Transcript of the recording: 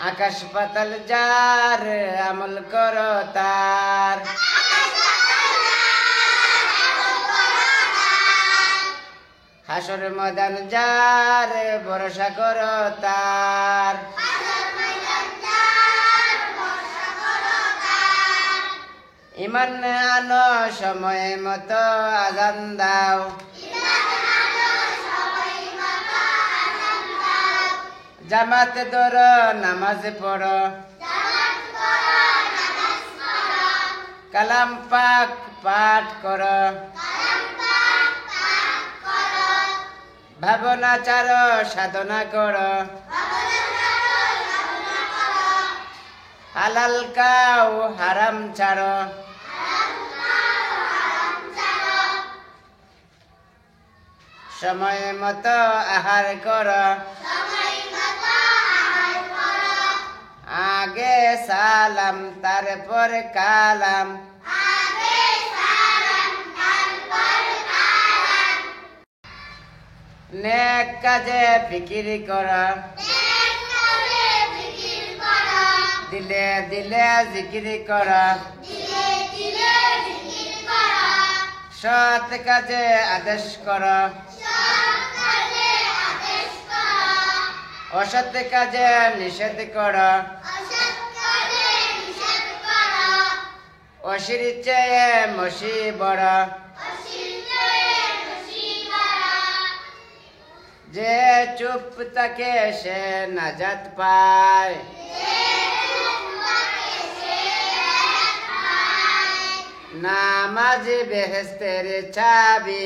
আকাশ পাতাল যার আমল করো তার, হাসর ময়দান যার ভরসা করো তার, ইমান আনো সময় মতো আজান দাও, জামাত ধরো নামাজ পড়ো, কালাম পাক পাঠ করো, ভাবনা চারো সাধনা করো, হালাল খাও হারাম ছাড়ো, সময় মতো আহার করো, আগে সালাম তারপর কালাম, নেক কাজে ফিকির করো, দিলে দিলে জিকির করো, সৎ কাজে আদেশ করো, অসৎ কাজে নিষেধ করো, অসির চেয়ে মসি বড়, যে চুপ থাকে সে নাজাত পায়, নামাজ বেহেস্তের চাবি।